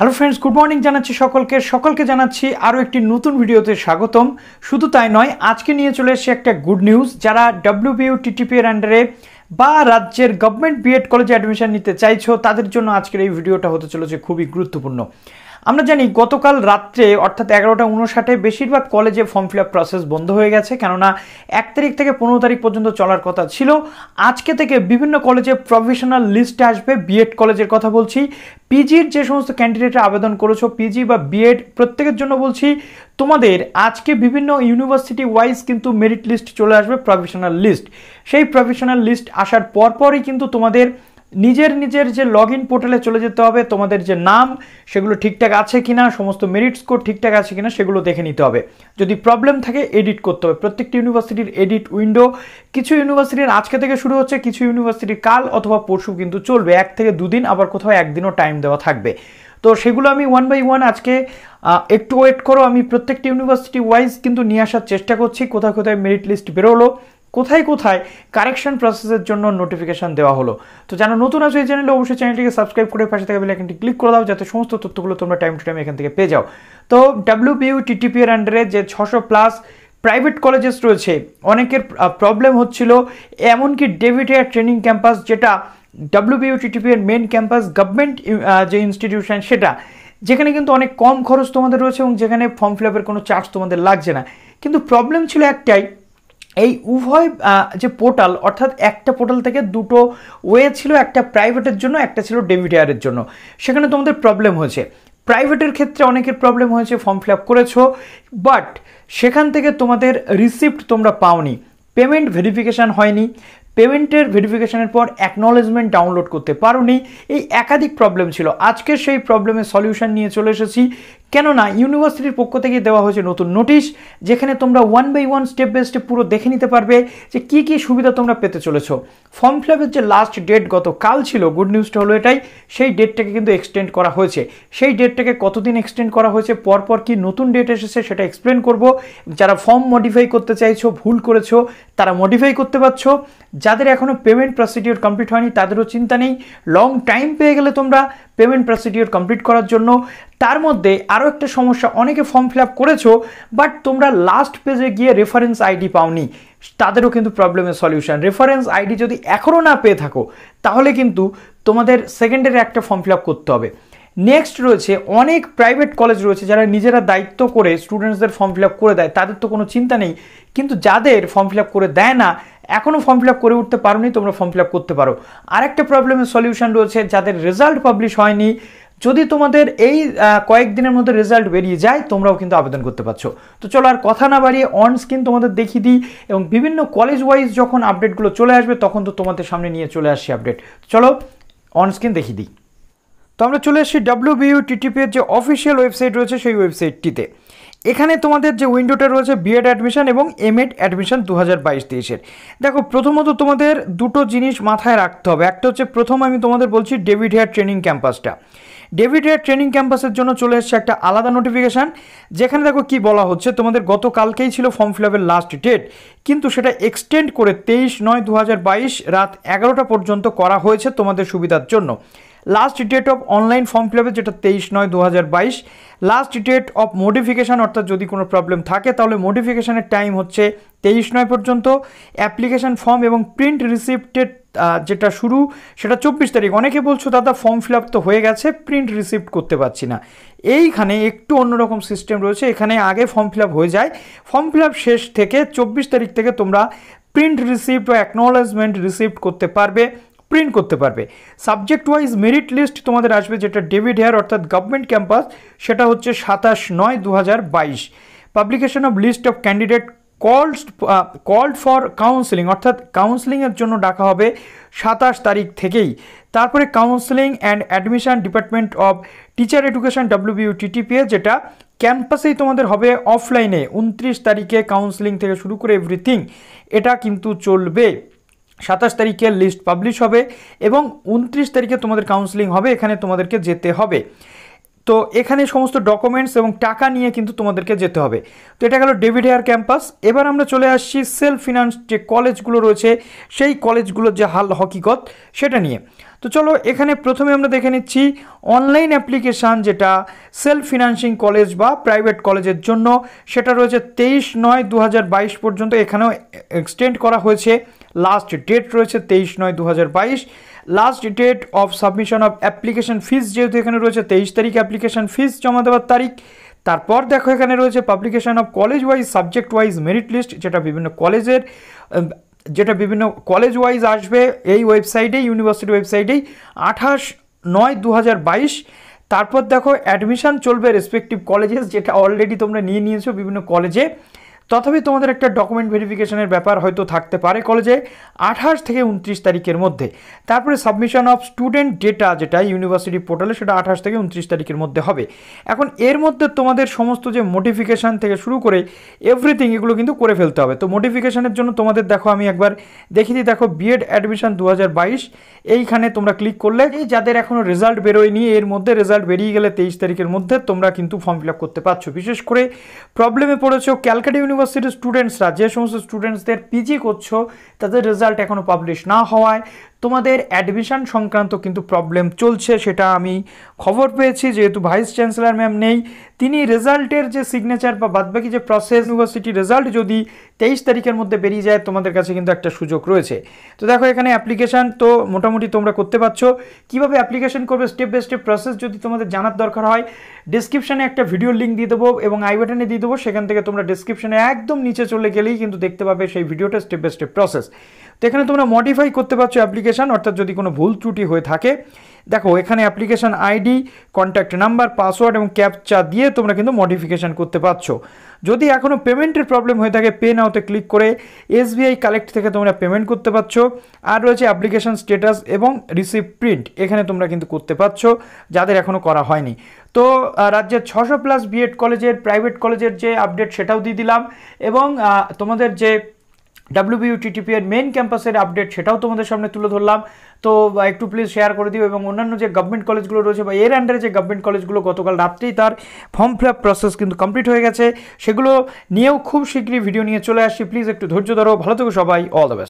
Hello friends, good morning জানাচ্ছি সকলকে জানাচ্ছি আরও একটি নতুন ভিডিওতে স্বাগতম। শুধু তাই নয়, আজকে নিয়ে চলে এসেছি একটা গুড নিউজ। যারা WBUTTEPA এর আন্ডারে বা রাজ্যের গভর্নমেন্ট B.ed কলেজে অ্যাডমিশন নিতে চাইছো তাদের জন্য আজকের এই ভিডিওটা হতে চলেছে খুবই গুরুত্বপূর্ণ। আমরা জানি গতকাল রাত্রে অর্থাৎ 11:59 বেশিরভাগ কলেজে ফর্ম ফিল আপ প্রসেস বন্ধ হয়ে গেছে, কেননা 1 তারিখ থেকে 15 তারিখ পর্যন্ত চলার কথা ছিল। আজকে থেকে বিভিন্ন কলেজে প্রফেশনাল লিস্টে আসবে। B.ed কলেজের কথা বলছি, পিজির যে সমস্ত ক্যান্ডিডেটরা আবেদন করেছো পিজি বা B.ed প্রত্যেকের জন্য বলছি, তোমাদের আজকে বিভিন্ন ইউনিভার্সিটি ওয়াইজ কিন্তু মেরিট লিস্ট চলে আসবে, প্রফেশনাল লিস্ট। সেই প্রফেশনাল লিস্ট আসার পরপরই কিন্তু তোমাদের নিজের যে লগ ইন পোর্টালে চলে যেতে হবে, তোমাদের যে নাম সেগুলো ঠিকঠাক আছে কিনা, সমস্ত মেরিট স্কোর ঠিকঠাক আছে কিনা সেগুলো দেখে নিতে হবে। যদি প্রবলেম থাকে এডিট করতে হবে। প্রত্যেকটি ইউনিভার্সিটির এডিট উইন্ডো কিছু ইউনিভার্সিটির আজকে থেকে শুরু হচ্ছে, কিছু ইউনিভার্সিটির কাল অথবা পরশু কিন্তু চলবে, 1 থেকে 2 দিন, আবার কোথাও 1 দিনও টাইম দেওয়া থাকবে। তো সেগুলো আমি 1 বাই 1 আজকে একটু ওয়েট করো, আমি প্রত্যেকটি ইউনিভার্সিটি ওয়াইজ কিন্তু নিয়ে আসার চেষ্টা করছি। কোথায় কোথায় মেরিট লিস্ট বেরোলো, কোথায় কোথায় কারেকশন প্রসেসের জন্য নোটিফিকেশন দেওয়া হলো। তো যারা নতুন আছে এই চ্যানেলে অবশ্যই চ্যানেলটিকে সাবস্ক্রাইব করে পাশে থাকা বেল আইকনটি ক্লিক করে দাও, যাতে সমস্ত তথ্যগুলো তোমরা টাইম টু টাইম এখান থেকে পেয়ে যাও। তো WBUTTEPA এর আন্ডারে যে 600+ প্রাইভেট কলেজেস রয়েছে, অনেকের প্রবলেম হচ্ছিল, এমনকি ডেভিড ট্রেনিং ক্যাম্পাস, যেটা WBUTTEPA এর মেন ক্যাম্পাস গভর্নমেন্ট যে ইনস্টিটিউশন, সেটা যেখানে কিন্তু অনেক কম খরচ তোমাদের রয়েছে এবং যেখানে ফর্ম ফিল আপের কোনো চার্জ তোমাদের লাগছে না। কিন্তু প্রবলেম ছিল একটাই, এই উভয় যে পোর্টাল, অর্থাৎ একটা পোর্টাল থেকে দুটো ওয়ে ছিল, একটা প্রাইভেটের জন্য, একটা ছিল ডেভিড জন্য। সেখানে তোমাদের প্রবলেম হয়েছে। প্রাইভেটের ক্ষেত্রে অনেকের প্রবলেম হয়েছে, ফর্ম ফিল আপ করেছো বাট সেখান থেকে তোমাদের রিসিপ্ট তোমরা পাওনি, পেমেন্ট ভেরিফিকেশান হয়নি, পেমেন্টের ভেরিফিকেশনের পর অ্যাকনলেজমেন্ট ডাউনলোড করতে পারোনি। এই একাধিক প্রবলেম ছিল। আজকে সেই প্রবলেমের সলিউশন নিয়ে চলে এসেছি, কেননা ইউনিভার্সিটির পক্ষ থেকে দেওয়া হয়েছে নতুন নোটিশ, যেখানে তোমরা 1 বাই 1 স্টেপ বাই স্টেপ পুরো দেখে নিতে পারবে যে কী কী সুবিধা তোমরা পেতে চলেছো। ফর্ম ফিল আপের যে লাস্ট ডেট গতকাল ছিল, গুড নিউজটা হলো এটাই, সেই ডেটটাকে কিন্তু এক্সটেন্ড করা হয়েছে। সেই ডেটটাকে কতদিন এক্সটেন্ড করা হয়েছে, পরপর কি নতুন ডেট এসেছে সেটা এক্সপ্লেন করব। যারা ফর্ম মডিফাই করতে চাইছো, ভুল করেছো, তারা মডিফাই করতে পারছো। যাদের এখনও পেমেন্ট প্রসিডিওর কমপ্লিট হয়নি তাদেরও চিন্তা নেই, লং টাইম পেয়ে গেলে তোমরা পেমেন্ট প্রসিডিওর কমপ্লিট করার জন্য। তার মধ্যে আরও একটা সমস্যা, অনেকে ফর্ম ফিল আপ করেছো বাট তোমরা লাস্ট পেজে গিয়ে রেফারেন্স আইডি পাওনি, তাদেরও কিন্তু প্রবলেমের সলিউশন। রেফারেন্স আইডি যদি এখনও না পেয়ে থাকো তাহলে কিন্তু তোমাদের সেকেন্ডারি একটা ফর্ম ফিল আপ করতে হবে। নেক্সট রয়েছে, অনেক প্রাইভেট কলেজ রয়েছে যারা নিজেরা দায়িত্ব করে স্টুডেন্টসদের ফর্ম ফিল আপ করে দেয়, তাদের তো কোনো চিন্তা নেই। কিন্তু যাদের ফর্ম ফিল আপ করে দেয় না, এখনও ফর্ম ফিল আপ করে উঠতে পারোনি, তোমরা ফর্ম ফিল আপ করতে পারো। আরেকটা প্রবলেমের সলিউশন রয়েছে, যাদের রেজাল্ট পাবলিশ হয়নি, যদি তোমাদের এই কয়েকদিনের মধ্যে রেজাল্ট বেরিয়ে যায় তোমরাও কিন্তু আবেদন করতে পারছো। তো চলো আর কথা না বাড়িয়ে অন স্ক্রিন তোমাদের দেখিয়ে দিই, এবং বিভিন্ন কলেজ ওয়াইজ যখন আপডেটগুলো চলে আসবে তখন তো তোমাদের সামনে নিয়ে চলে আসছি আপডেট। চলো অন স্ক্রিন দেখিয়ে দিই। তো আমরা চলে এসেছি WBUTTEPA এর যে অফিসিয়াল ওয়েবসাইট রয়েছে সেই ওয়েবসাইটটিতে। এখানে তোমাদের যে উইন্ডোটা রয়েছে B.ed অ্যাডমিশন এবং M.ed অ্যাডমিশন 2022-23-এর। দেখো, প্রথমত তোমাদের দুটো জিনিস মাথায় রাখতে হবে। একটা হচ্ছে, প্রথম আমি তোমাদের বলছি ডেভিড ট্রেনিং ক্যাম্পাসটা। ডেভিড ট্রেনিং ক্যাম্পাসের জন্য চলে এসছে একটা আলাদা নোটিফিকেশান, যেখানে দেখো কি বলা হচ্ছে, তোমাদের গতকালকেই ছিল ফর্ম ফিল আপের লাস্ট ডেট, কিন্তু সেটা এক্সটেন্ড করে 23/9/2022 রাত 11টা পর্যন্ত করা হয়েছে তোমাদের সুবিধার জন্য। Last date of online form fill আপের যেটা 23/9/2022, লাস্ট ডেট অফ মডিফিকেশান, অর্থাৎ যদি কোনো প্রবলেম থাকে তাহলে মডিফিকেশানের টাইম হচ্ছে 23/9 পর্যন্ত। অ্যাপ্লিকেশান ফর্ম এবং প্রিন্ট রিসিপ্টের যেটা শুরু সেটা 24 তারিখ। অনেকে বলছো দাদা ফর্ম ফিল আপ তো হয়ে গেছে, প্রিন্ট রিসিপ্ট করতে পারছি না। এইখানে একটু অন্যরকম সিস্টেম রয়েছে, এখানে আগে ফর্ম ফিল আপ হয়ে যায়, ফর্ম ফিল আপ শেষ থেকে 24 তারিখ থেকে তোমরা প্রিন্ট রিসিপ্ট বা অ্যাকনলেজমেন্ট রিসিপ্ট করতে পারবে, প্রিন্ট করতে পারবে। সাবজেক্ট ওয়াইজ মেরিট লিস্ট তোমাদের আসবে, যেটা ডেভিড অর্থাৎ গভর্নমেন্ট ক্যাম্পাস, সেটা হচ্ছে 27/9/2022। Publication of list of candidate called for counselling, অর্থাৎ কাউন্সেলিংয়ের জন্য ডাকা হবে 27 তারিখ থেকেই। তারপরে counselling and admission department of teacher education WBUTTEPA, যেটা ক্যাম্পাসেই তোমাদের হবে, অফলাইনে 29 তারিখে কাউন্সেলিং থেকে শুরু করে এভরিথিং এটা কিন্তু চলবে। 27 তারিখে লিস্ট পাবলিশ হবে এবং 29 তারিখে তোমাদের কাউন্সেলিং হবে, এখানে তোমাদেরকে যেতে হবে। তো এখানে সমস্ত ডকুমেন্টস এবং টাকা নিয়ে কিন্তু তোমাদেরকে যেতে হবে। তো এটা গেল ডেভিড হেয়ার ক্যাম্পাস। এবার আমরা চলে আসছি সেলফ ফিনান্স যে কলেজগুলো রয়েছে সেই কলেজগুলোর যে হাল হকিকত সেটা নিয়ে। তো চলো এখানে প্রথমে আমরা দেখে নিচ্ছি অনলাইন অ্যাপ্লিকেশান যেটা সেলফ ফিনান্সিং কলেজ বা প্রাইভেট কলেজের জন্য, সেটা রয়েছে 23/9/2022 পর্যন্ত। এখানেও এক্সটেন্ড করা হয়েছে, লাস্ট ডেট রয়েছে 23/9/2022। Last date of submission of application fees যেহেতু এখানে রয়েছে 23 তারিখ অ্যাপ্লিকেশন ফিস জমা দেওয়ার তারিখ। তারপর দেখো এখানে রয়েছে publication of college wise subject wise merit list, যেটা বিভিন্ন কলেজ ওয়াইজ আসবে এই ওয়েবসাইটেই, ইউনিভার্সিটি ওয়েবসাইটেই 28/9/2022। তারপর দেখো অ্যাডমিশন চলবে রেসপেক্টিভ কলেজেস, যেটা অলরেডি তোমরা নিয়ে নিয়েছো বিভিন্ন কলেজে। তথাপি তোমাদের একটা ডকুমেন্ট ভেরিফিকেশনের ব্যাপার হয়তো থাকতে পারে কলেজে 28 থেকে 29 তারিখের মধ্যে। তারপরে সাবমিশন অফ স্টুডেন্ট ডেটা যেটা ইউনিভার্সিটি পোর্টালে, সেটা 28 থেকে 29 তারিখের মধ্যে হবে। এখন এর মধ্যে তোমাদের সমস্ত যে মোটিফিকেশান থেকে শুরু করে এভরিথিং এগুলো কিন্তু করে ফেলতে হবে। তো মোটিফিকেশানের জন্য তোমাদের দেখো আমি একবার দেখিয়ে দিই। দেখো বিএড অ্যাডমিশন 2022 এইখানে তোমরা ক্লিক করলে যাদের এখনও রেজাল্ট বেরোয়নি, এর মধ্যে রেজাল্ট বেরিয়ে গেলে 23 তারিখের মধ্যে তোমরা কিন্তু ফর্ম ফিল আপ করতে পারছো। বিশেষ করে প্রবলেমে পড়েছো ক্যালকাটা ইউনিভার্সিটির স্টুডেন্টসরা, যে সমস্ত স্টুডেন্টসদের পিজি করছো তাদের রেজাল্ট এখনও পাবলিশ না হওয়ায় তোমাদের অ্যাডমিশন সংক্রান্ত কিন্তু প্রবলেম চলছে। সেটা আমি খবর পেয়েছি, যেহেতু ভাইস চ্যান্সেলর ম্যাম নেই, তিনি রেজাল্টের যে সিগনেচার বা বাদবাকি যে প্রসেস, ইউনিভার্সিটি রেজাল্ট যদি 23 তারিখের মধ্যে বেরিয়ে যায় তোমাদের কাছে কিন্তু একটা সুযোগ রয়েছে। তো দেখো এখানে অ্যাপ্লিকেশান তো মোটামুটি তোমরা করতে পারছো। কীভাবে অ্যাপ্লিকেশন করবে স্টেপ বাই স্টেপ প্রসেস যদি তোমাদের জানার দরকার হয়, ডিসক্রিপশানে একটা ভিডিও লিঙ্ক দিয়ে দেবো এবং আই বাটনে দিয়ে দেবো, সেখান থেকে তোমরা ডিসক্রিপশানে একদম নিচে চলে গেলেই কিন্তু দেখতে পাবে সেই ভিডিওটা স্টেপ বাই স্টেপ প্রসেস। তো এখানে তোমরা মডিফাই করতে পারছো অ্যাপ্লিকেশান, অর্থাৎ যদি কোনো ভুল ত্রুটি হয়ে থাকে। দেখো এখানে application ID, contact number, password এবং ক্যাপচা দিয়ে তোমরা কিন্তু মডিফিকেশান করতে পারছো। যদি এখনও পেমেন্টের প্রবলেম হয়ে থাকে, পে নাওতে ক্লিক করে SBI কালেক্ট থেকে তোমরা পেমেন্ট করতে পারছো। আর রয়েছে অ্যাপ্লিকেশান স্ট্যাটাস এবং রিসিপ্ট প্রিন্ট, এখানে তোমরা কিন্তু করতে পারছো যাদের এখনও করা হয়নি। তো রাজ্যের 600+ বিএড কলেজের প্রাইভেট কলেজের যে আপডেট সেটাও দিয়ে দিলাম, এবং তোমাদের যে WBUTTEPA এর মেইন ক্যাম্পাসের আপডেট সেটাও তোমাদের সামনে তুলে ধরলাম। তো একটু প্লিজ শেয়ার করে দিও, এবং অন্যান্য যে গভর্নমেন্ট কলেজগুলো রয়েছে বা এর আন্ডারে যে গভর্নমেন্ট কলেজগুলো গতকাল রাত্রেই তার ফর্ম ফিল আপ প্রসেস কিন্তু কমপ্লিট হয়ে গেছে, সেগুলো নিয়েও খুব শীঘ্রই ভিডিও নিয়ে চলে আসছি। প্লিজ একটু ধৈর্য ধরো, ভালো থেকো সবাই, অল দ্য বেস্ট।